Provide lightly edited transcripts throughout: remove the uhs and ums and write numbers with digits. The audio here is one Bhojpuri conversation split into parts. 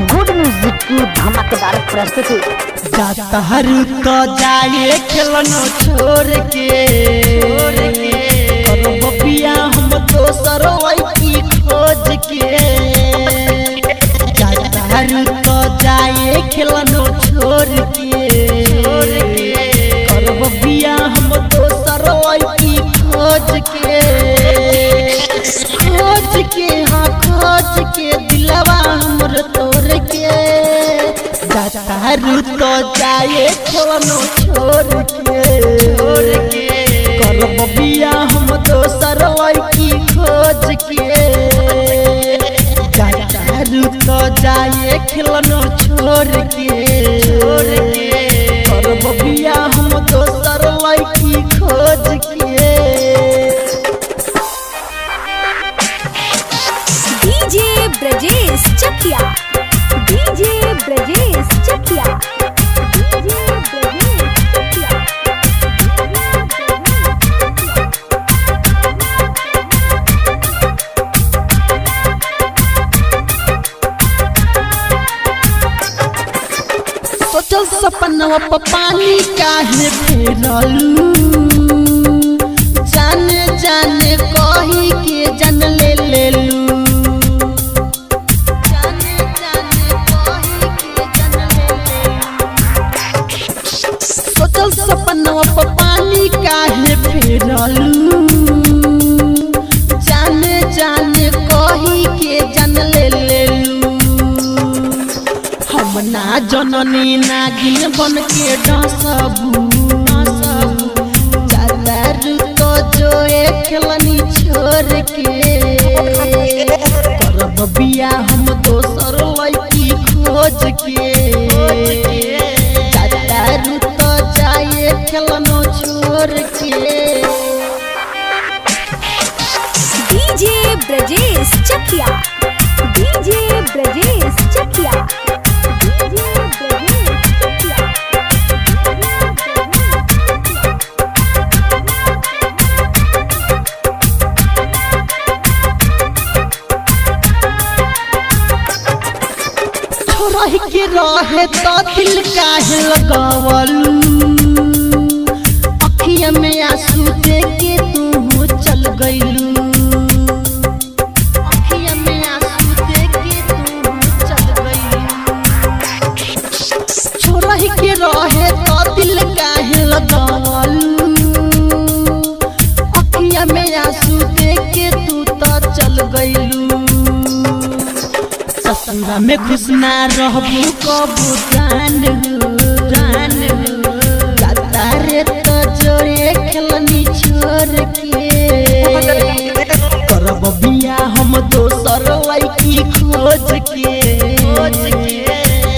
गुड म्यूजिक की धमाकेदार प्रस्तुति। जाता हर तो जाए खेलनो छोड़ के करो बबिया हम दोसर की खोज के। जाता हर तो जाए खेलनो छोड़ के करो बबिया हम दोसर की खोज के। हाँ खोज के दिलवा हमर तोड़ के। तारू तो जाए खेलनो छोड़ के करो बबिया हम दोसर की खोज के। तारू तो जाए खेलनो छोड़ के करो बबिया हम दोसर की खोज के। डीजे ब्रजेश चकिया, डीजे ब्रजेश चकिया, डीजे ब्रजेश चकिया। सोचल सपनवा पर पानी काहे फेरलू। जाने जाने कही के जन ले लेलू। सोचल सपनवा पर पानी काहे फेरलू। जाने जाने कही के जन ले लेलू। हम ना जननी नागिन बन के डसबू। तो जो खेलनी छोड़ के करब बिया हम दोसर की खोज के। तो जाए खेलनो छोड़ के। डीजे ब्रजेश चकिया, डीजे ब्रजेश चकिया, डीजे ब्रजेश चकिया। छोड़ के रहे तो दिल काहे लगावलू। अखिया में आंसू दे के तू चल गईलू। अखिया में आंसू दे के तू चल गईलू। छोड़ के रहे तो दिल काहे लगावलू। अखिया में आंसू दे के तू तो चल गईलू। ससुरा में खुश ना रहबू कबू जान जाता रे तो जोड़े खेलनी छोड़ के करब बिया हम दोसर की खोज के।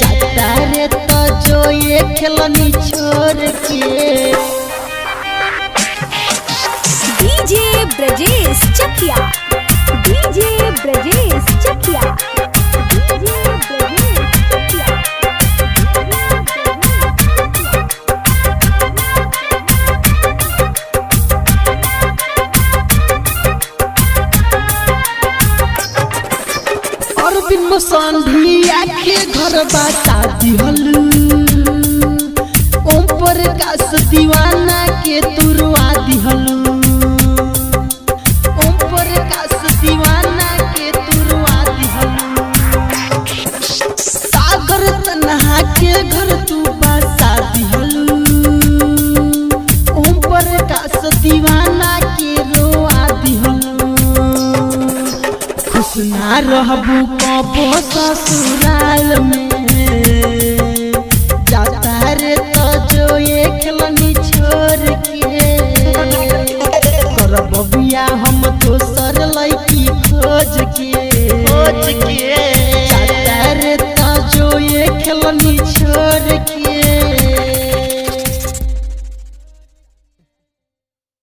जाता रे तो जोड़े खेलनी छोड़ के। डीजे ब्रजेश चकिया, डीजे ब्रजेश चकिया, डीजे ब्रजेश चकिया। और बिन संधिया के घर बता दिहलू। ओम प्रकाश दीवाना के तुरवा दिहलू। ओम प्रकाश दीवाना के तुरवा दिहलू। सागर तन्हा के घर तू बसा दिहलू। ओम प्रकाश दीवाना के रोआ दिहलू। खुश ना रहबू कबो ससुराल में। जाता रे तो जो खेलनी छोड़ के करब बिया हम दोसर की खोज के। जाता रे तो जो खेलनी छोड़ के।